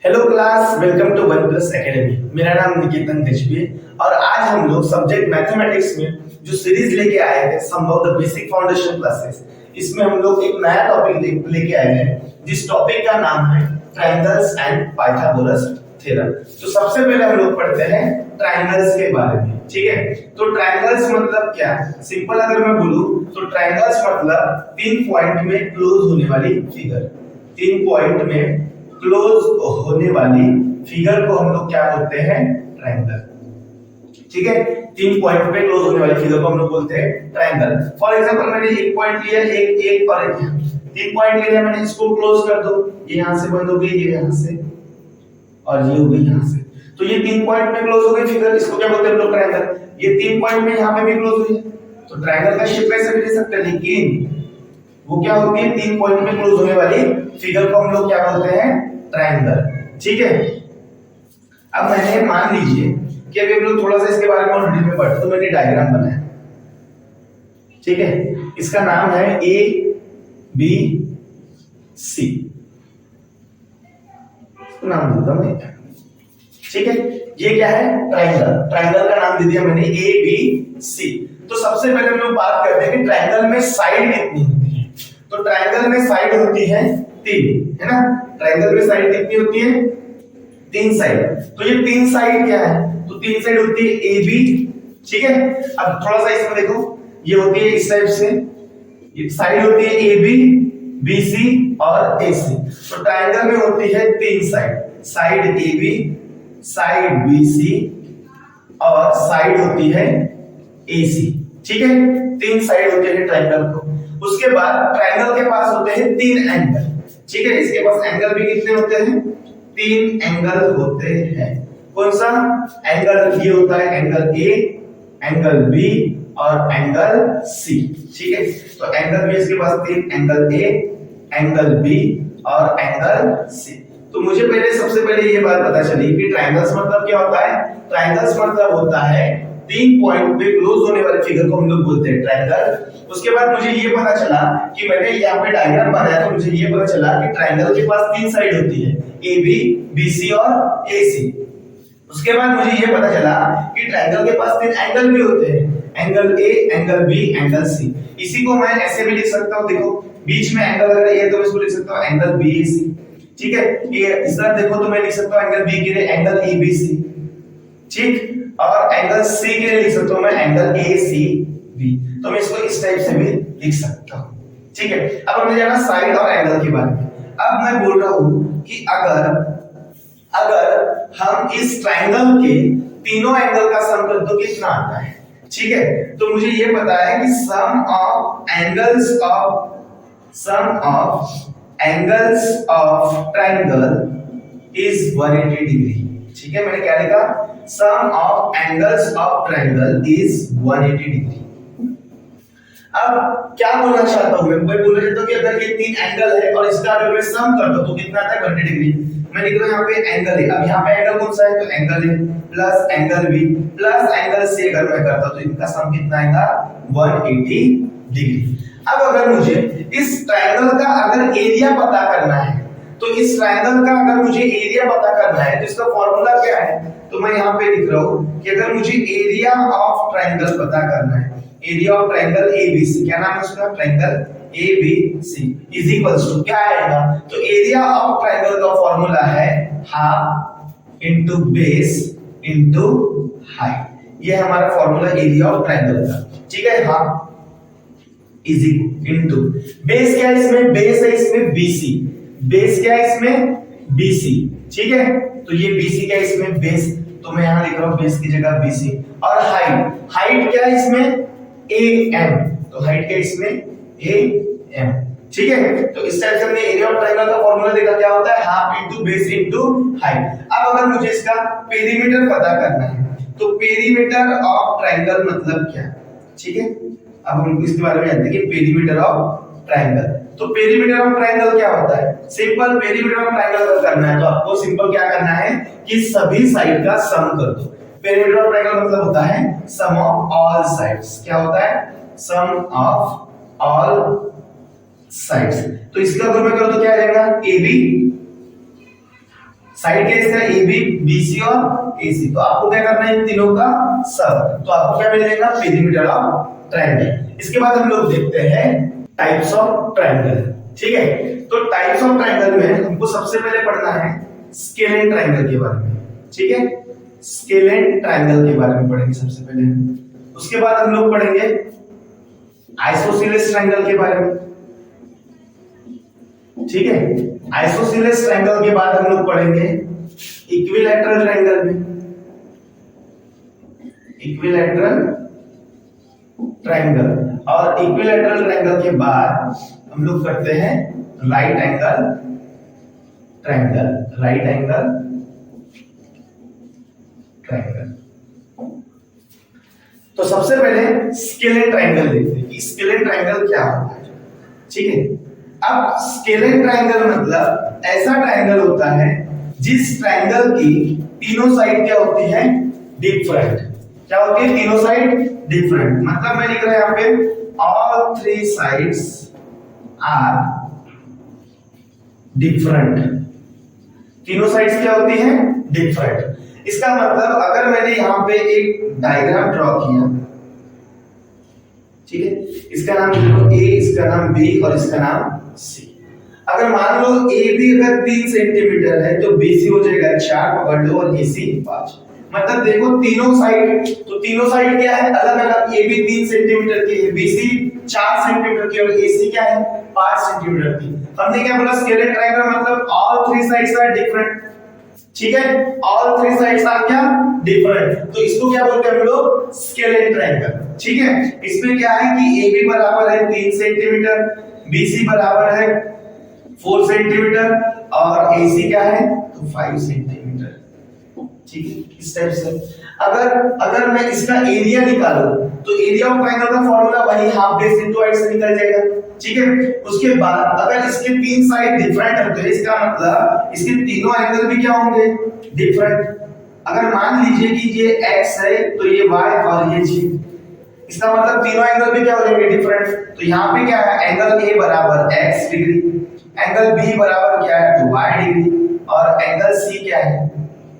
Hello class, welcome to One Plus Academy. मेरा नाम निकेतन गजबी और आज हम लोग सब्जेक्ट मैथमेटिक्स में जो सीरीज लेके आए थे some of the basic foundation classes, इसमें हम लोग एक नया टॉपिक लेके आए हैं जिस टॉपिक का नाम है ट्रायंगल्स एंड पाइथागोरस थ्योरम। तो सबसे पहले हम लोग पढ़ते हैं ट्रायंगल्स के बारे में, ठीक है। तो ट्रायंगल्स मतलब क्या? सिंपल अगर मैं बोलूं तो ट्रायंगल्स मतलब 3 पॉइंट में क्लोज होने वाली फिगर। 3 पॉइंट में क्लोज होने वाली फिगर को हम लोग क्या बोलते हैं? ट्रायंगल, ठीक है। 3 पॉइंट पे क्लोज होने वाली फिगर को हम लोग बोलते हैं ट्रायंगल। फॉर एग्जांपल मैंने एक पॉइंट लिया, एक और एक, 3 पॉइंट लिया, मैंने इसको क्लोज कर दो, ये यहां से बंद हो गई, ये यहां से और ये हो गई यहां से। तो ये 3 पॉइंट में क्लोज हो गई फिगर, इसको क्या बोलते हैं हम लोग? ट्रायंगल। ये 3 पॉइंट में यहां पे भी क्लोज हुई है तो ट्रायंगल का शेप ऐसे भी ले सकते हैं, लेकिन वो क्या होती है? 3 पॉइंट में क्लोज होने वाली फिगर को हम लोग क्या बोलते हैं? ट्रायंगल, ठीक है। अब मैंने मान लीजिए कि अभी हम लोग थोड़ा सा इसके बारे में और डिटेल में पढ़ते, तो मैंने डायग्राम बनाया, ठीक है। इसका नाम है ए बी सी, नाम देता हूं, ठीक है। ये क्या है? ट्रायंगल। ट्रायंगल का नाम दे दिया मैंने ए बी सी। तो सबसे पहले हम लोग बात करते हैं कि ट्रायंगल में साइड कितनी होती है। तो ट्रायंगल में साइड होती है 3, है ना। ट्रायंगल में साइड कितनी होती है? 3 साइड। तो ये 3 साइड क्या है? तो 3 साइड होती है ए बी, ठीक है। अब थोड़ा सा इसमें देखो, ये होती है इस टाइप से, ये साइड होती है ए बी, बी सी और ए सी। तो ट्रायंगल में होती है 3 side, side A B, side B C और साइड होती है ए सी, ठीक है। 3 साइड होते हैं ट्रायंगल को। उसके बाद ट्रायंगल के पास होते हैं 3 एंगल, ठीक है। इसके पास एंगल भी कितने होते हैं? 3 एंगल होते हैं। कौन सा एंगल? ये होता है एंगल ए, एंगल बी और एंगल सी, ठीक है। तो एंगल बी, इसके पास 3 एंगल ए, एंगल बी और एंगल सी। तो मुझे पहले सबसे पहले ये बात पता चली कि ट्रायंगल्स मतलब क्या होता है। ट्रायंगल्स मतलब होता है 3 पॉइंट पे क्लोज होने वाले फिगर को हम लोग बोलते हैं ट्रायंगल। उसके बाद मुझे ये पता चला कि मैंने यहाँ पे डायग्राम बनाया, तो मुझे ये पता चला कि ट्रायंगल के पास 3 साइड होती है, ए बी, बी सी और ए सी। उसके बाद मुझे ये पता चला कि ट्रायंगल के पास 3 एंगल भी होते हैं, angle A, angle B, angle C. इसी को मैं ऐसे भी लिख सकता हूँ, देखो बीच में एंगल अगर ए, तो इसको लिख सकता हूँ एंगल बी ए सी, ठीक है। ये इस तरह देखो तो मैं लिख सकता हूँ एंगल बी के लिए एंगल ए बी सी, ठीक। और एंगल सी के लिए लिख सकता हूँ मैं एंगल ए सी बी। तो मैं इसको इस टाइप से भी लिख सकता हूँ, ठीक है। अब हमें जाना साइड और एंगल के बारे में। अब मैं बोल रहा हूँ कि अगर हम इस ट्रायंगल के तीनों एंगल का सम कर दो कितना आता है, ठीक है। तो मुझे ये पता है कि sum of angles of triangle is 180 degree, ठीक है। मैंने क्या लिखा? Sum of angles of triangle is 180 degree. अब क्या बोलना चाहता हूं मैं बोलना चाहता हूं कि अगर ये 3 एंगल है और इसका अगर मैं सम कर दूं तो कितना आता है? 180 डिग्री। मैं लिख रहा हूं यहाँ पे एंगल है। अब यहाँ पे एंगल कौन सा है? तो angle A plus angle B plus angle C अगर मैं करता हूं तो इनका सम कितना आएगा? 180 डिग्री। अब अगर मुझे इस ट्रायंगल का अगर एरिया पता करना है, तो इस ट्रायंगल का अगर मुझे एरिया पता करना है तो इसका फार्मूला क्या है? तो मैं यहाँ पे लिख रहा हूं कि अगर मुझे एरिया ऑफ ट्रायंगल पता करना है, एरिया ऑफ ट्रायंगल एबीसी, क्या नाम है उसका? Triangle ABC is equals to क्या आएगा? तो एरिया ऑफ ट्रायंगल का फार्मूला है half into base into height. ये हमारा फार्मूला एरिया ऑफ ट्रायंगल का, ठीक है। Half is equal into base, क्या है इसमें? बेस है इसमें बीसी, बेस क्या है इसमें? बीसी, ठीक है। तो ये बीसी क्या है इसमें? बेस, तो मैं यहां लिख रहा हूं बेस की जगह बीसी। और हाइट क्या है इसमें? ए एम, तो हाइट क्या इसमें? ए एम, ठीक है। तो इस टाइप से हमने एरिया ऑफ ट्रायंगल का फार्मूला देखा, क्या होता है? Half into base into height. अब अगर मुझे इसका पेरीमीटर पता करना है, तो पेरीमीटर ऑफ ट्रायंगल मतलब क्या, ठीक है। अब हम इसके बारे में जानते हैं कि पेरीमीटर ऑफ ट्रायंगल। तो पेरीमीटर ऑफ ट्रायंगल क्या होता है? सिंपल पेरीमीटर ऑफ ट्रायंगल अगर करना है तो आपको सिंपल क्या करना है कि सभी साइड का सम कर दो। पेरीमीटर ऑफ ट्रायंगल मतलब होता है सम ऑफ ऑल साइड्स। क्या होता है? Sum of all sides. तो इसका अगर मैं करूं तो क्या आ जाएगा? AB साइड क्या इसका ए बी बी सी और ए सी। तो आपको क्या करना है इन तीनों का सम, तो आपको क्या मिलेगा पेरीमीटर ऑफ ट्रायंगल। इसके बाद हम लोग देखते हैं टाइप्स ऑफ ट्रायंगल। ठीक है, तो टाइप्स ऑफ ट्रायंगल में हमको सबसे पहले पढ़ना है स्केलेन ट्रायंगल के बारे में। ठीक है, स्केलेन ट्रायंगल के बारे में पढ़ेंगे सबसे पहले। उसके बाद हम लोग पढ़ेंगे आइसोसेलेस ट्रायंगल के बारे में। ठीक है, आइसोसेलेस ट्रायंगल के बाद हम लोग पढ़ेंगे इक्विलैटरल ट्रायंगल में। इक्विलैटरल ट्रायंगल, और इक्विलैटरल ट्रायंगल के बाद हम लोग करते हैं right angle triangle. Right angle triangle. तो सबसे पहले स्केलेन ट्रायंगल देखते हैं कि स्केलेन ट्रायंगल क्या होता है। ठीक है, अब स्केलेन ट्रायंगल मतलब ऐसा ट्रायंगल होता है जिस ट्रायंगल की तीनों साइड क्या होती है डिफरेंट। क्या होती है तीनों साइड डिफरेंट, मतलब मैं लिख रहा हूं यहां पे all three sides are different. तीनों साइड्स क्या होती हैं डिफरेंट। इसका मतलब अगर मैंने यहां पे एक डायग्राम ड्रॉ किया, ठीक है, इसका नाम लिखो ए, इसका नाम बी और इसका नाम सी। अगर मान लो ए बी अगर 3 सेंटीमीटर है तो बी सी हो जाएगा 4 पकड़ लो और ए सी 5। मतलब देखो तीनों साइड, तो तीनों साइड क्या है अलग अलग। ए बी 3 सेंटीमीटर की है, बी सी 4 सेंटीमीटर की और ए सी क्या है 5 सेंटीमीटर की। हमने क्या बोला स्केलेन ट्रायंगल मतलब all three sides are different. ठीक है, ऑल थ्री साइड्स आर क्या डिफरेंट, तो इसको क्या बोलते हैं हम लोग स्केलेन ट्रायंगल। ठीक है, इसमें क्या है कि ए बी बराबर है 3 सेंटीमीटर, बी सी बराबर है 4 सेंटीमीटर और ए सी क्या है तो 5 सेंटीमीटर। ठीक है, इस टाइप से अगर मैं इसका एरिया निकालूं तो एरिया ऑफ ट्रायंगल का फार्मूला वही हाफ बेस इनटू हाइट से निकल जाएगा। ठीक है, उसके बाद अगर इसके तीन साइड डिफरेंट है तो इसका मतलब इसके तीनों एंगल भी क्या होंगे डिफरेंट। अगर मान लीजिए कि ये x है तो ये y और ये g, इसका मतलब तीनों एंगल भी क्या हो जाएंगे डिफरेंट। तो यहाँ पे क्या है एंगल A बराबर x डिग्री, एंगल B बराबर क्या है तो y डिग्री और एंगल C क्या है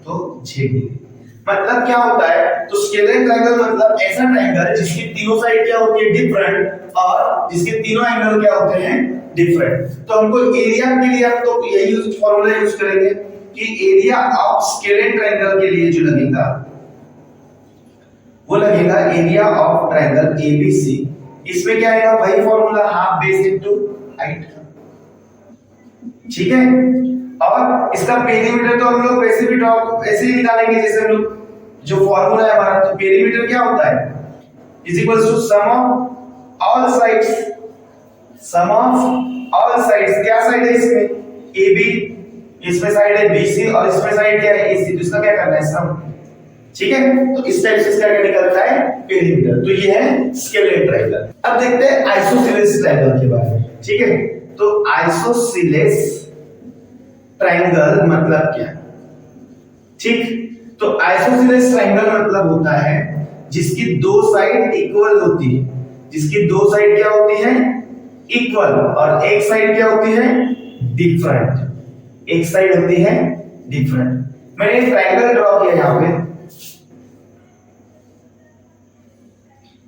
तो z डिग्री। मतलब क्या होता है तो स्केलेन ट्रायंगल मतलब ऐसा ट्रायंगल जिसकी तीनों साइड क्या होती है डिफरेंट और जिसके तीनों एंगल क्या होते हैं डिफरेंट। तो हमको एरिया के लिए हम तो यही फार्मूला यूज करेंगे कि एरिया ऑफ स्केलेन ट्रायंगल के लिए जो लगेगा वो लगेगा एरिया ऑफ ट्रायंगल ABC। इसमें क्या आएगा वही formula half base into height. ठीक है, और इसका पेरीमीटर तो हम लोग वैसे भी ऐसे ही निकालेंगे जैसे हम लोग जो फार्मूला है हमारा। तो पेरीमीटर क्या होता है is equals to sum of all sides. Sum of all sides, क्या साइड है इसमें AB, इसमें साइड है BC और इसमें साइड क्या है AC, तो इसका क्या करना है सम। ठीक है, तो इस टाइप से इसका क्या निकलता है पेरीमीटर। तो ये है स्केलेन ट्रायंगल। अब देखते हैं आइसोसेलेस ट्रायंगल के बारे में। ठीक है, तो आइसोसेलेस ट्रायंगल मतलब क्या। ठीक, तो आइसोसेलेस ट्रायंगल मतलब होता है जिसकी दो साइड इक्वल होती है। जिसकी दो साइड क्या होती है इक्वल और एक साइड क्या होती है डिफरेंट। एक साइड होती है डिफरेंट। मैंने एक ट्रायंगल ड्रॉ किया यहां पे,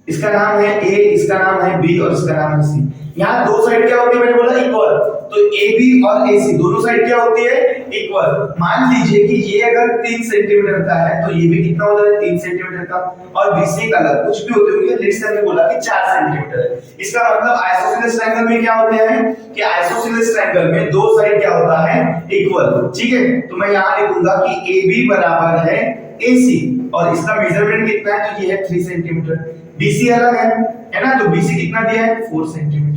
इसका नाम है A, इसका नाम है B और इसका नाम है C। यहाँ दो साइड क्या होती है मैंने बोला इक्वल, तो AB और AC दोनों साइड क्या होती है इक्वल। मान लीजिए कि ये अगर 3 सेंटीमीटर का है तो ये भी कितना होता है 3 सेंटीमीटर का, और BC का अलग कुछ भी होते होंगे, लेट्स से हमने बोला कि 4 सेंटीमीटर है। इसका मतलब आइसोसेलेस ट्रायंगल में क्या होते हैं कि आइसोसेलेस ट्रायंगल में दो साइड क्या होता है इक्वल। ठीक है, तो मैं यहाँ लिखूंगा कि AB बराबर है AC और इसका मेजरमेंट कितना है तो ये है 3 सेंटीमीटर। BC अलग है ना, तो BC कितना दिया है 4 सेंटीमीटर।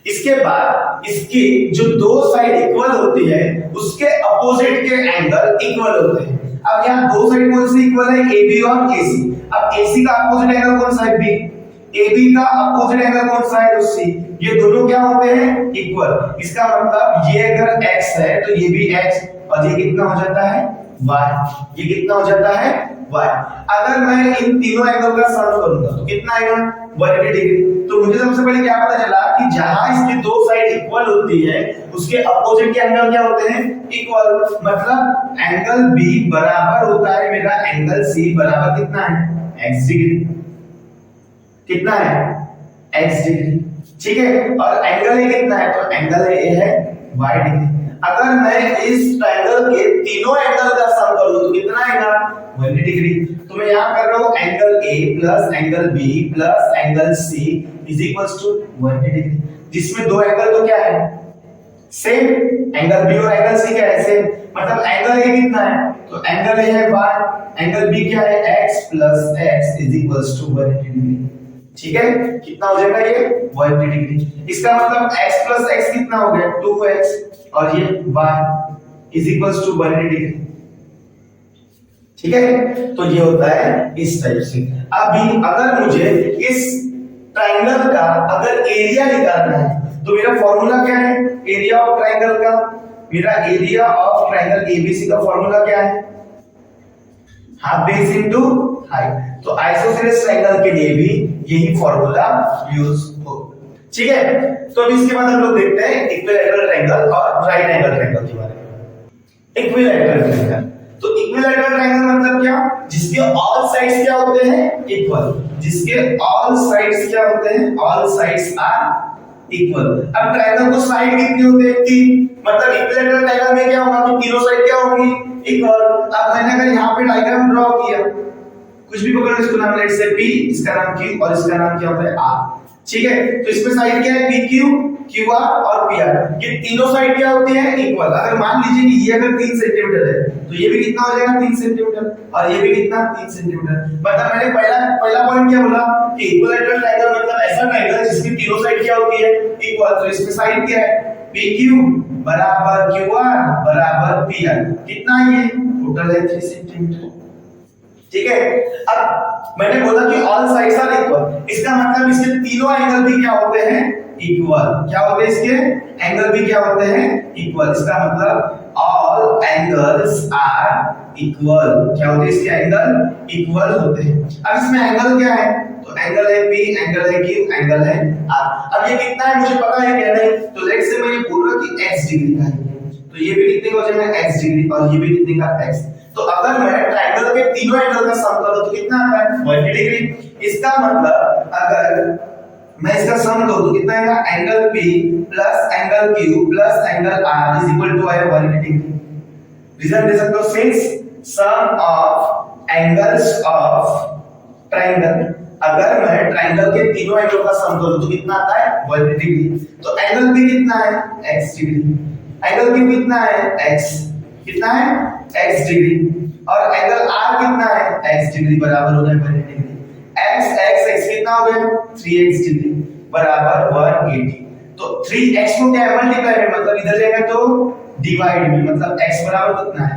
इसके बाद इसकी जो दो साइड इक्वल होती है उसके अपोजिट के एंगल इक्वल होते हैं। अब यहाँ दो साइड कौन सी इक्वल है AB और AC। अब AC का अपोजिट एंगल कौन सा है B, AB का अपोजिट एंगल कौन सा है तो C। ये दोनों क्या होते हैं इक्वल। इसका मतलब ये अगर x है तो ये भी x और ये कितना हो जाता है y। ये कितना हो जाता है y। अगर मैं इन तीनों एंगल का सम करूंगा तो कितना आएगा 180 डिग्री। तो मुझे सबसे पहले क्या पता चला कि जहां इसकी दो साइड इक्वल होती है उसके अपोजिट के एंगल क्या होते हैं, इक्वल। मतलब एंगल बी बराबर होता है मेरा एंगल सी बराबर कितना है, x डिग्री। कितना है, x डिग्री। ठीक है, और एंगल ए कितना है, तो एंगल ए है y डिग्री। अगर मैं इस ट्रायंगल के तीनों एंगल का सम कर लूं तो कितना आएगा, 180 डिग्री। तो मैं यहां कर रहा हूं angle A plus angle B plus angle C is equals to 180 degree, जिसमें दो एंगल तो क्या है, सेम। एंगल बी और एंगल सी क्या है, सेम। मतलब एंगल ए कितना है, तो एंगल ए है y, एंगल बी क्या है, x plus x is equals to 180 degree. ठीक है, कितना हो जाएगा ये, 180 डिग्री। इसका मतलब x प्लस x कितना हो गया, 2x, और ये y is equals to 180 degree. ठीक है, तो ये होता है इस टाइप से। अभी अगर मुझे इस ट्रायंगल का अगर एरिया निकालना है तो मेरा फॉर्मूला क्या है, एरिया ऑफ ट्रायंगल का, मेरा एरिया ऑफ ट्रायंगल एबीसी का फॉर्मूला क्या है, हाफ बेस इनटू हाइट। तो आइसोसेलेस ट्रायंगल के लिए भी यही फॉर्मूला यूज हो। ठीक है, तो अब इसके बाद हम लोग देखते हैं इक्विलैटरल ट्रायंगल और राइट एंगल ट्रायंगल के बारे में। इक्विलैटरल ट्रायंगल, तो इक्विलैटरल ट्रायंगल मतलब क्या, जिसके ऑल साइड्स क्या होते हैं, इक्वल। जिसके ऑल साइड्स क्या होते हैं, ऑल साइड्स आर इक्वल। अब ट्रायंगल को साइड कितनी होते हैं, 3। मतलब इक्विलैटरल ट्रायंगल में क्या होगा कि तीनों साइड क्या होंगी, इक्वल। अब मैंने अगर यहां पे डायग्राम ड्रॉ किया, कुछ भी पकड़ो, इसको नाम लेट से P, इसका नाम Q और इसका नाम क्या होता है R। ठीक है, तो इसमें साइड क्या है, PQ, QR और PR। ये तीनों साइड क्या होती है, इक्वल। अगर मान लीजिए कि ये अगर 3 सेंटीमीटर है तो ये भी कितना हो जाएगा, 3 सेंटीमीटर, और ये भी कितना, 3 सेंटीमीटर। मतलब मैंने पहला पॉइंट क्या बोला कि इक्विलैटरल ट्रायंगल मतलब ऐसा ट्रायंगल जिसकी तीनों साइड क्या होती है, इक्वल। तो इसमें साइड क्या है, PQ बराबर QR बराबर PR। कितना है ये, टोटल है 3 सेंटीमीटर। ठीक है, अब मैंने बोला कि ऑल साइड्स आर इक्वल, इसका मतलब इसके तीनों एंगल भी क्या होते हैं, इक्वल। क्या होते हैं इसके एंगल भी क्या होते हैं, इक्वल। इसका मतलब ऑल एंगल्स आर इक्वल। क्या होते हैं इसके एंगल, इक्वल होते हैं। अब इसमें एंगल क्या है, तो एंगल है P, एंगल है Q, एंगल है R। अब ये कितना है मुझे पता है क्या नहीं, तो लेट से मैं ये बोल रहा कि x डिग्री का है, तो ये भी कितने का हो जाएगा, x डिग्री, और ये भी कितने का, x। तो अगर मैं ट्रायंगल के तीनों एंगल का सम कर दूं तो कितना आता है, 180 डिग्री। इसका मतलब अगर मैं इसका सम करूं तो कितना आएगा, angle P plus angle Q plus angle R is equal to आएगा 180 डिग्री। रीजन दे सकते हो, since sum of angles of triangle, अगर मैं ट्रायंगल के तीनों एंगल का सम करूं तो कितना आता है, 180 डिग्री। तो एंगल P कितना है, x डिग्री, एंगल Q कितना है, x, कितना है, x डिग्री, और एंगल R कितना है, x डिग्री बराबर हो गया 180 डिग्री। x कितना हो गया, 3x डिग्री बराबर 180। तो 3x को क्या है, मल्टीप्लाई में, मतलब इधर जाएगा तो डिवाइड में, मतलब x बराबर कितना है,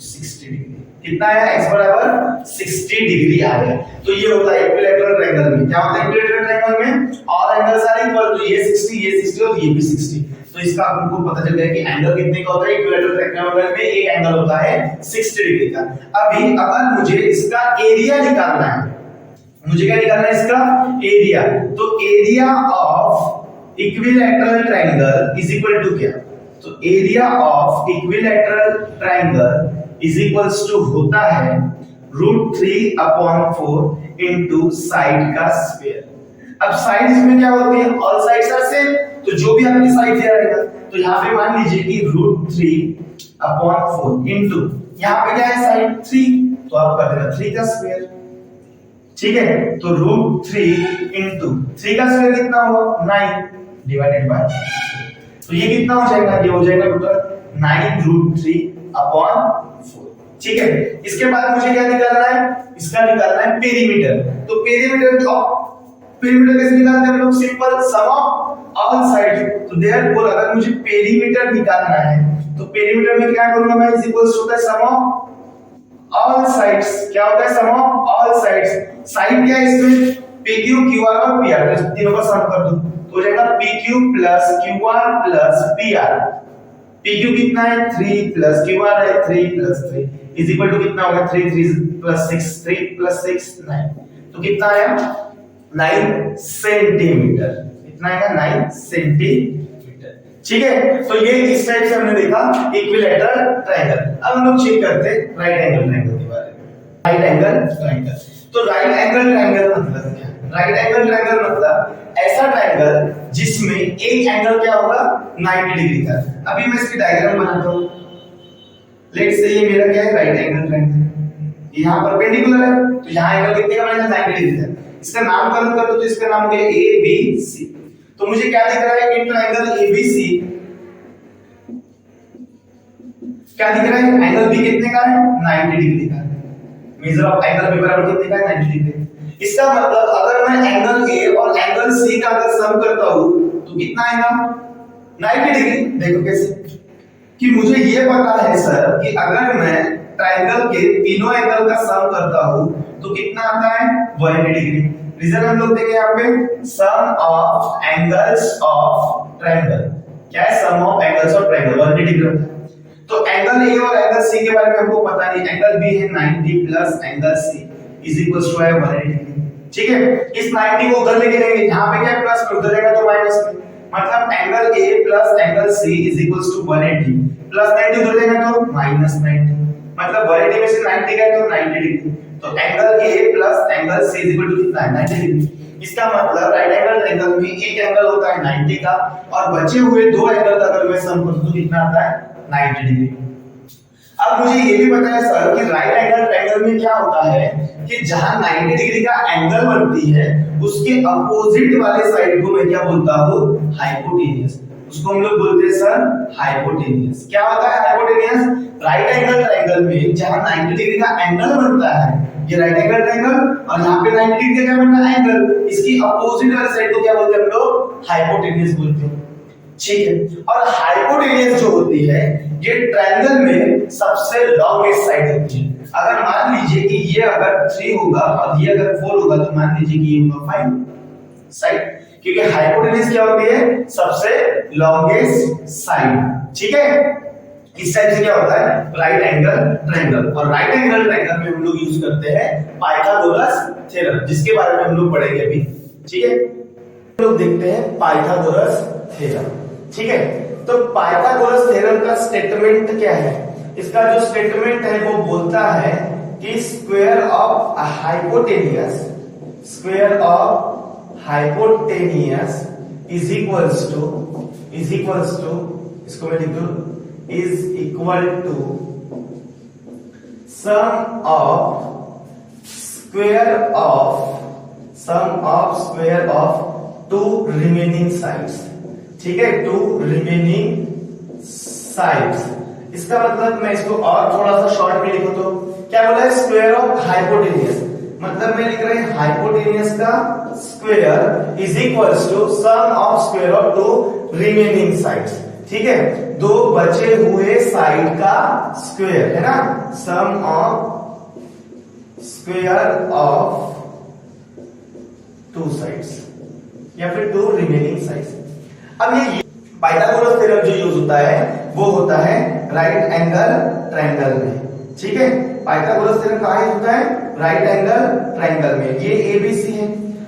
60 डिग्री। कितना है, x बराबर 60 डिग्री आ गया। तो ये होता है इक्विलैटरल ट्रायंगल में। क्या होता है इक्विलैटरल ट्रायंगल में, ऑल एंगल्स आर इक्वल। तो ये 60 और ये भी 60। तो इसका आपको पता चल गया कि एंगल कितने का होता है इक्विलैटरल ट्रायंगल में, एक एंगल होता है 60 डिग्री का। अभी अगर मुझे इसका एरिया निकालना है, मुझे क्या निकालना है, इसका एरिया। तो area of equilateral triangle is equal to क्या, तो area of equilateral triangle is equals to होता है √3/4 इनटू साइड का स्क्वायर। अब साइड इसमें क्या होती है, ऑल साइड्स आर सेम, तो जो भी आपकी साइड दिया रहेगा, तो यहाँ पे मान लीजिए कि √3/4 इनटू यहाँ पे क्या है, साइड 3, तो आप कर देना 3 का स्क्वायर। ठीक है, तो √3 इनटू 3 का स्क्वायर कितना हुआ, 9 डिवाइडेड बाय, तो ये कितना हो जाएगा, ये हो जाएगा टोटल 9√3/4। ठीक है, इसके बाद मुझे क्या निकालना है, इसका निकालना है पेरीमीटर। तो पेरीमीटर कैसे निकालते हैं हम लोग, simple, sum of all sides. तो देयरफॉर अगर मुझे पेरीमीटर निकालना है तो पेरीमीटर में क्या करूंगा मैं, is equals to the sum of all sides. क्या होता है, sum of all sides. Side क्या है इसमें, PQ, QR और PR, तो तीनों का सम कर दूं तो हो जाएगा PQ plus QR plus PR। PQ कितना है, 3 प्लस QR है 3 प्लस 3 इज इक्वल टू कितना होगा, 3 3 प्लस 6, 3 प्लस 6 9। तो कितना आया, 9 सेंटीमीटर, इतना आएगा 9 सेंटीमीटर। ठीक है, तो ये इस टाइप से हमने देखा इक्विलैटरल ट्रायंगल। अब हम लोग चेक करते हैं राइट एंगल ट्रायंगल के बारे में। राइट एंगल ट्रायंगल, तो राइट एंगल ट्रायंगल मतलब क्या है? राइट एंगल ट्रायंगल मतलब ऐसा ट्रायंगल जिसमें एक एंगल क्या होगा 90 डिग्री का। अभी मैं इसकी डायग्राम बनाता हूं। लेट्स से ये मेरा क्या है राइट एंगल ट्रायंगल, यहाँ परपेंडिकुलर है तो यहाँ एंगल कितने का बनेगा 90 डिग्री का। इसका नामकरण कर दो तो इसका नाम हो गया ए बी सी। तो मुझे क्या दिख रहा है, इन ट्रायंगल एबीसी क्या दिख रहा है, एंगल बी कितने का है 90 डिग्री का। मेजर ऑफ एंगल बी बराबर कितने का है 90 डिग्री। इसका मतलब अगर मैं एंगल ए और एंगल सी का अगर सम करता हूं तो कितना आएगा 90 डिग्री। देखो कैसे कि मुझे ये पता है सर कि अगर मैं ट्रायंगल के तीनों एंगल का सम करता हूं तो कितना आता है 180 डिग्री। रीजन हम लोग देंगे यहाँ पे sum of angles of triangle. क्या है sum of angles of triangle 180 degree होता है। तो एंगल ए और एंगल सी के बारे में हमको पता नहीं, एंगल बी है 90 plus angle C is equals to 180 degree. ठीक है, इस 90 को उधर लेके जाएंगे, यहां पे क्या है प्लस में, उधर जाएगा तो माइनस में। मतलब angle A plus angle C is equals to 180 plus 90 उधर जाएगा तो माइनस 90। मतलब 180 में से 90 गए तो 90 डिग्री। तो angle A plus angle C is equal to कितना है 90 डिग्री। इसका मतलब राइट एंगल ट्रायंगल में एक एंगल होता है 90 का और बचे हुए दो एंगल का अगर मैं सम करूं तो कितना आता है 90 डिग्री। अब मुझे ये भी पता है सर कि राइट एंगल ट्रायंगल में क्या होता है कि जहां 90 डिग्री का एंगल बनती है उसके अपोजिट वाले साइड को मैं क्या बोलता हूं हाइपोटेनियस। उसको हम लोग बोलते हैं सर हाइपोटेनियस। क्या होता है हाइपोटेनियस? राइट एंगल ट्रायंगल में जहां 90 डिग्री का एंगल बनता है, ये राइट एंगल ट्रायंगल और यहां पे 90 डिग्री का क्या बनता है एंगल, इसकी अपोजिट वाले साइड को क्या बोलते हैं हम लोग हाइपोटेनियस बोलते हैं। ठीक है, और हाइपोटेनियस जो होती है ये ट्रायंगल में सबसे लॉन्गेस्ट साइड होती है। अगर मान लीजिए कि ये अगर 3 होगा और ये अगर 4 होगा तो मान लीजिए कि ये होगा 5 साइड, क्योंकि हाइपोटेनियस क्या होती है सबसे लॉन्गेस्ट साइड। ठीक है, इस टाइप से क्या होता है राइट एंगल ट्रायंगल। और राइट एंगल ट्रायंगल में हम लोग यूज करते हैं पाइथागोरस थ्योरम, जिसके बारे में हम लोग पढ़ेंगे अभी। ठीक है, हम लोग देखते हैं पाइथागोरस थ्योरम। ठीक है, तो पाइथागोरस थ्योरम का स्टेटमेंट क्या है? इसका जो स्टेटमेंट है वो बोलता है कि square of hypotenuse is equals to इसको मैं लिख दूं is equal to sum of square of two remaining sides. ठीक है, टू रिमेनिंग साइड्स। इसका मतलब मैं इसको और थोड़ा सा शॉर्ट में लिखूं तो क्या बोला है स्क्वायर ऑफ हाइपोटेनियस, मतलब मैं लिख रहे हैं हाइपोटेनियस का square is equals to sum of square of two remaining sides. ठीक है, दो बचे हुए साइड का स्क्वायर है ना, sum of square of two sides या फिर टू रिमेनिंग साइड्स। अब ये पाइथागोरस थ्योरम जो यूज होता है वो होता है राइट एंगल ट्रायंगल में। ठीक है, पाइथागोरस थ्योरम कहां यूज होता है राइट एंगल ट्रायंगल में। ये एबीसी है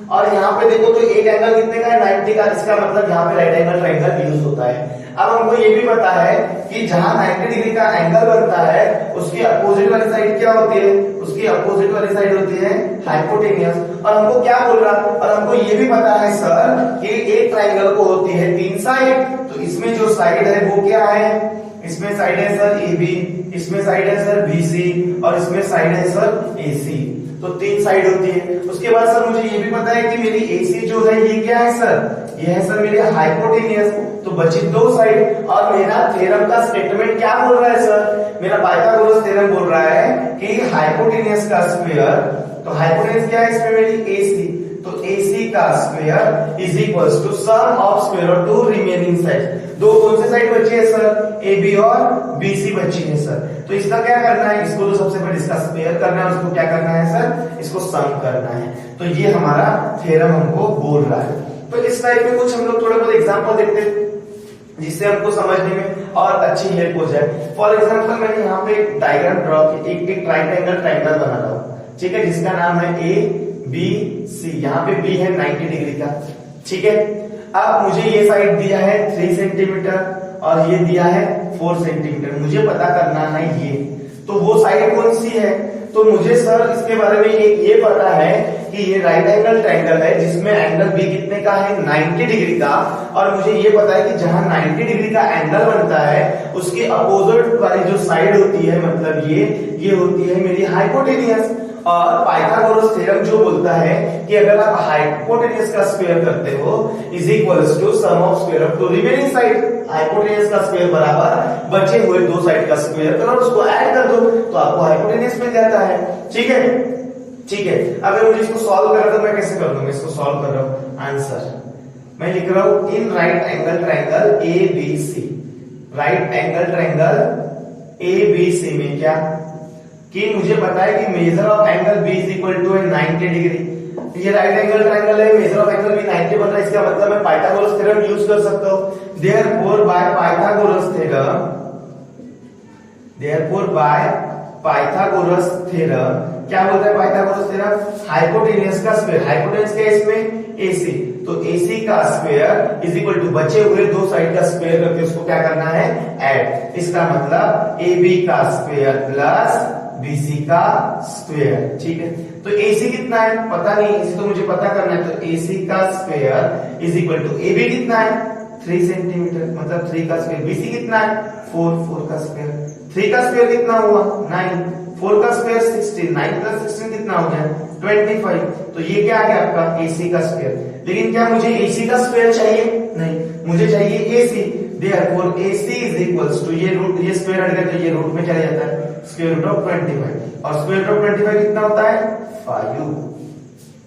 और यहाँ पे देखो तो एक एंगल कितने का है 90 का, इसका मतलब यहाँ पे राइट एंगल ट्रायंगल यूज होता है। अब हमको ये भी पता है कि जहां 90 डिग्री का एंगल बनता है उसकी अपोजिट वाली साइड क्या होती है, उसकी अपोजिट वाली साइड होती है हाइपोटेनियस। और हमको क्या बोल रहा, और हमको ये भी पता है सर कि एक ट्रायंगल को होती है 3 साइड, तो इसमें जो साइड है वो क्या है, इसमें साइड है सर AB, इसमें साइड है सर BC और इसमें साइड है सर AC। तो 3 साइड होती है। उसके बाद सर मुझे ये भी पता है कि मेरी AC जो है ये क्या है सर, ये है सर मेरी हाइपोटेनियस। तो बची 2 साइड और मेरा थ्योरम का स्टेटमेंट क्या बोल रहा है सर, मेरा पाइथागोरस थ्योरम बोल रहा है कि हाइपोटेनियस का स्क्वायर, तो हाइपोटेनियस क्या है इसमें मेरी AC, तो AC का square is equals to sum of square of two remaining side. दो कौन से साइड बची है सर, AB और BC बची है सर। तो इसका क्या करना है, इसको तो सबसे पहले इसका स्क्वायर करना है, उसको क्या करना है सर, इसको सम करना है। तो ये हमारा थ्योरम हमको बोल रहा है। तो इस टाइप में कुछ हम लोग थोड़े बहुत एग्जांपल देखते हैं जिससे हमको समझने में और अच्छी हेल्प हो जाए। फॉर एग्जांपल मैंने यहाँ पे एक डायग्राम ड्रॉ की, एक राइट एंगल ट्रायंगल बना रहा हूँ। ठीक है, जिसका नाम है बी सी, यहाँ पे बी है 90 डिग्री का, ठीक है। अब मुझे ये साइड दिया है 3 सेंटीमीटर और ये दिया है 4 सेंटीमीटर, मुझे पता करना है ये, तो वो साइड कौन सी है? तो मुझे सर इसके बारे में ये पता है कि ये राइट एंगल ट्रायंगल है जिसमें एंगल बी कितने का है 90 डिग्री का, और मुझे ये पता है कि जहां 90 डिग्री का एंगल बनता है उसके अपोजिट वाली जो साइड होती है, मतलब ये होती है मेरी हाइपोटेनियस। और पाइथागोरस थ्योरम जो बोलता है कि अगर आप हाइपोटेनियस का स्क्वायर करते हो is equals to sum of square of two remaining side, hypotenuse का स्क्वायर बराबर बचे हुए दो साइड का स्क्वायर करो, उसको ऐड कर दो तो आपको हाइपोटेनियस मिल जाता है, ठीक है। ठीक है, अगर मुझे इसको सॉल्व करना तो मैं कैसे कर दूंगा? इसको सॉल्व कर रहा हूं, आंसर मैं लिख रहा हूं in right angle triangle A B C, right angle triangle A B C में क्या कि मुझे पता है कि measure of angle B is equal to 90 degree, ये राइट एंगल ट्रायंगल है, मेजर ऑफ एंगल बी 90 बन रहा है, इसका मतलब मैं पाइथागोरस थ्योरम यूज कर सकता हूं। देयरफॉर बाय पाइथागोरस थ्योरम क्या बोलता है पाइथागोरस थ्योरम? हाइपोटेनियस का स्क्वायर, हाइपोटेनियस क्या है इसमें? AC, तो AC का स्क्वायर इज इक्वल टू बचे हुए दो साइड का स्क्वायर करके उसको क्या करना है? ऐड। इसका मतलब AB का स्क्वायर प्लस BC का स्क्वायर, ठीक है। तो AC कितना है पता नहीं, AC तो मुझे पता करना है, तो AC का square is equal to AB कितना है 3 सेंटीमीटर, मतलब 3 का स्क्वायर, BC कितना है 4 का स्क्वायर, 3 का स्क्वायर कितना हुआ 9, 4 का स्क्वायर 16, 9 प्लस 16 कितना हो गया 25, तो ये क्या आ गया आपका AC का स्क्वायर। लेकिन क्या मुझे AC का स्क्वायर चाहिए? नहीं, मुझे चाहिए AC, therefore AC is equals to ये रूट, ये स्क्वायर हट गया तो ये रूट में चला जाता है, स्क्वायर रूट ऑफ 25, और स्क्वायर रूट ऑफ 25 कितना होता है 5,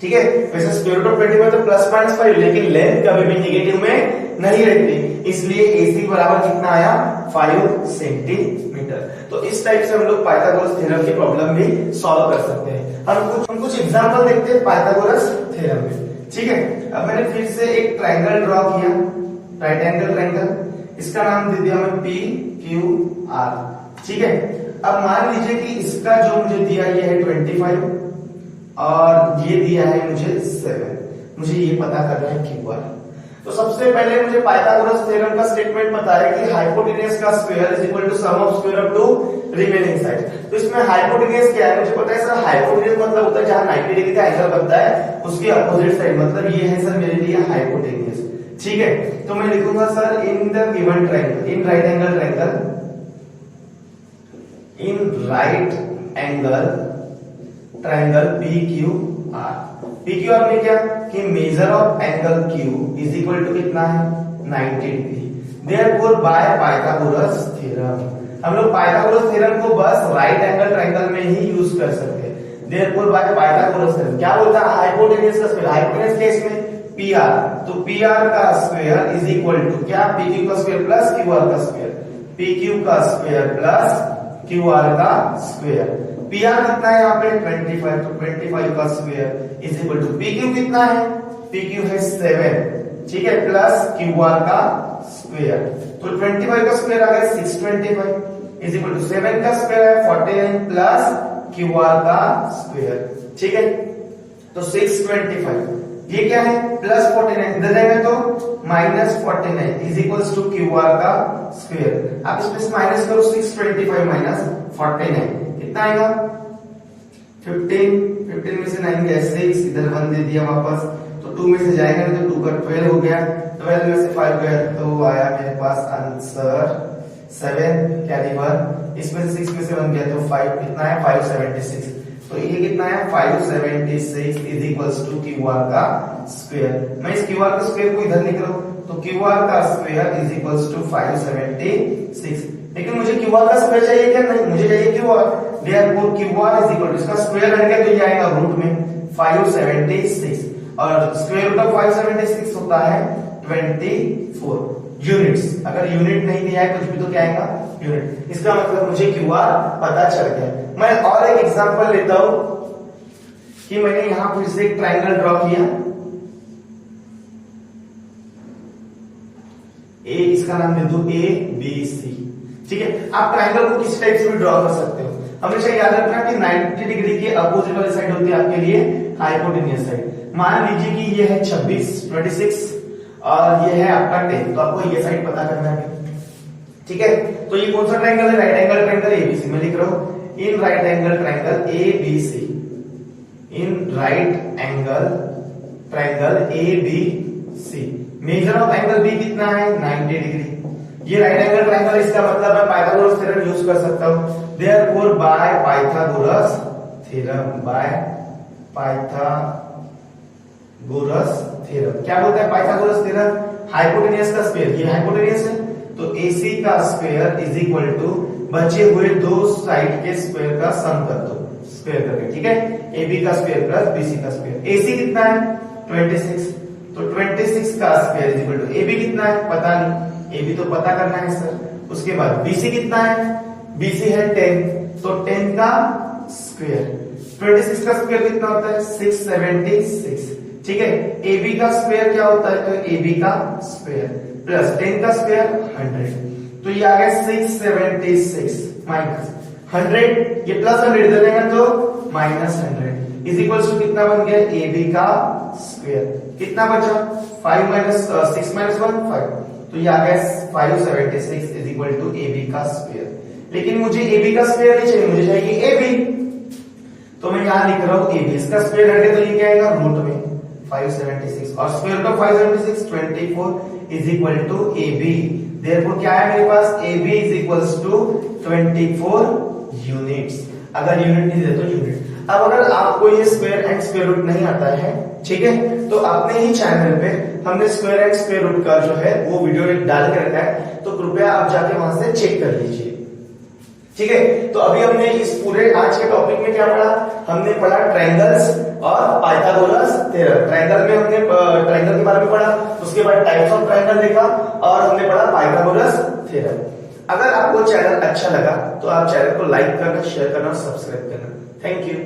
ठीक है। वैसे स्क्वायर रूट ऑफ 25 तो प्लस माइनस 5, लेकिन लेंथ कभी भी नेगेटिव में नहीं रहती, इसलिए AC बराबर कितना आया 5 सेंटीमीटर। तो इस टाइप से हम लोग पाइथागोरस थ्योरम की प्रॉब्लम भी सॉल्व कर सकते हैं। हम कुछ एग्जांपल देखते हैं पाइथागोरस थ्योरम में, ठीक है। अब मैंने फिर से एक ट्रायंगल ड्रॉ किया, राइट एंगल ट्रायंगल, इसका नाम दे दिया मैं PQR, ठीक है। अब मान लीजिए कि इसका जो मुझे दिया ये है 25 और ये दिया है मुझे 7, मुझे ये पता करना है QR। तो सबसे पहले मुझे पाइथागोरस थ्योरम का स्टेटमेंट पता है कि हाइपोटेनियस का square is equal to sum of square of two remaining side. तो इसमें हाइपोटेनियस क्या है मुझे पता है सर, हाइपोटेनियस मतलब होता है जहां 90 डिग्री का एंगल बनता है उसके अपोजिट साइड, मतलब ये है सर मेरे लिए हाइपोटेनियस, ठीक है। तो मैं लिखूंगा sir in the given triangle, in right angle triangle, in right angle triangle PQR, PQR में क्या कि measure of angle Q is equal to कितना है 90 degree, therefore by Pythagoras theorem, हम लोग पाइथागोरस थ्योरम को बस राइट एंगल ट्रायंगल में ही यूज कर सकते हैं। देयरफॉर बाय पाइथागोरस थ्योरम क्या बोलता है हाइपोटेनियस का स्क्वायर, हाइपोटेनियस केस में PR, तो PR का स्क्वायर इज इक्वल टू क्या PQ का स्क्वायर प्लस QR का स्क्वायर, PQ का स्क्वायर प्लस QR का स्क्वायर। PR कितना है यहाँ पे 25, तो 25 का square is equal to PQ कितना है, PQ है 7, ठीक है, प्लस QR का स्क्वायर, तो 25 का स्क्वायर आ गया 625 इज इक्वल टू 7 का स्क्वायर है 49 प्लस QR का स्क्वायर, ठीक है। तो 625 ये क्या है प्लस 49, इधर जाएगा तो minus 49 is equals to QR का स्क्वायर। आप इसमें से माइनस करो 625 माइनस 49 कितना आएगा 15 में से 9 गया 6, इधर 1 दे दिया वापस, तो 2 में से जाएगा तो 2 का 12 हो गया, 12 में से 5 गया तो आया मेरे पास आंसर 7 कैरी 1, इसमें से 6 में से 1 गया तो 5, कितना है 576, तो ये कितना है 576 इज इक्वल्स टू QR का स्क्वायर। मैं इस QR का स्क्वायर को इधर लिख रहा हूं, तो QR का स्क्वायर इज इक्वल्स टू 576, लेकिन मुझे QR का स्क्वायर चाहिए क्या? नहीं, मुझे चाहिए QR, therefore QR is equal to इसका स्क्वायर हटेगा तो ये आएगा रूट में 576, और स्क्वायर रूट ऑफ 576 होता है 24 यूनिट्स। अगर यूनिट नहीं दिया है कुछ भी तो क्या आएगा यूनिट, इसका मतलब मुझे QR पता चल गया। मैं और एक एग्जांपल लेता हूं कि मैंने यहां फिर से एक ट्रायंगल ड्रॉ किया, इसका नाम दे दो ABC, ठीक है। आप ट्रायंगल को किस टाइप से भी ड्रॉ कर सकते हो, हमेशा याद रखना कि 90 डिग्री के अपोजिट वाली साइड होती है आपके लिए हाइपोटेन्यूज साइड। मान लीजिए कि ये है 26 और ये है आपका 10, तो आपको ये साइड पता करना है, ठीक है। तो ये कौन सा ट्रायंगल है? Right angle triangle ABC. मैं लिख रहा हूं in right angle triangle ABC, in right angle triangle ABC. Measure of angle B कितना है? 90 डिग्री। ये राइट एंगल ट्रायंगल, इसका मतलब मैं पाइथागोरस थ्योरम यूज कर सकता हूं। Therefore by Pythagoras theorem, bye Pythagoras theorem. क्या बोलता है पाइथागोरस थ्योरम? हाइपोटेन्यूज का स्क्वायर, ये हाइपोटेन्यूज है तो AC का स्क्वायर इज इक्वल टू बचे हुए दो साइड के स्क्वायर का सम कर दो, स्क्वायर करके, ठीक है। AB का स्क्वायर प्लस BC का स्क्वायर। AC कितना है? 26, तो 26 का square is equal to AB कितना है? पता नहीं, AB तो पता करना है सर। उसके बाद BC कितना है? BC है 10, तो 10 का स्क्वायर। 26 का स्क्वायर कितना होता है? 676, ठीक है। AB का स्क्वायर क्या होता है? तो AB का स्क्वायर प्लस 10 का स्क्वायर 100, तो ये आ गया 676 माइनस 100, ये प्लस 100 इधर रहेगा तो माइनस 100 इज इक्वल टू कितना बन गया? AB का स्क्वायर। कितना बचा? 5 माइनस 6 माइनस 1 5, तो ये आ गया 576 इज इक्वल टू AB का स्क्वायर। लेकिन मुझे AB का स्क्वायर नहीं चाहिए, मुझे चाहिए AB, तो मैं यहां लिख रहा हूं AB। इसका स्क्वायर हटे तो ये क्या आएगा? रूट में 576 और square root of 576 24 is equal to AB। Therefore क्या है मेरे पास? AB is equals to 24 units. अगर यूनिट नहीं दे तो यूनिट। अब अगर आपको ये स्क्वायर एंड स्क्वायर रूट नहीं आता है, ठीक है, तो अपने ही चैनल पे हमने स्क्वायर एंड स्क्वायर रूट का जो है वो वीडियो डाल के रखा है, तो कृपया आप जाके वहां से चेक कर लीजिए, ठीक है। तो अभी हमने इस पूरे आज के टॉपिक में क्या पढ़ा? हमने पढ़ा ट्रायंगल्स और पाइथागोरस थ्योरम। ट्रायंगल में हमने ट्रायंगल के बारे में पढ़ा, उसके बाद टाइप्स ऑफ ट्रायंगल देखा और हमने पढ़ा पाइथागोरस थ्योरम। अगर आपको चैनल अच्छा लगा तो आप चैनल को लाइक करना, शेयर करना और सब्सक्राइब करना। Thank you.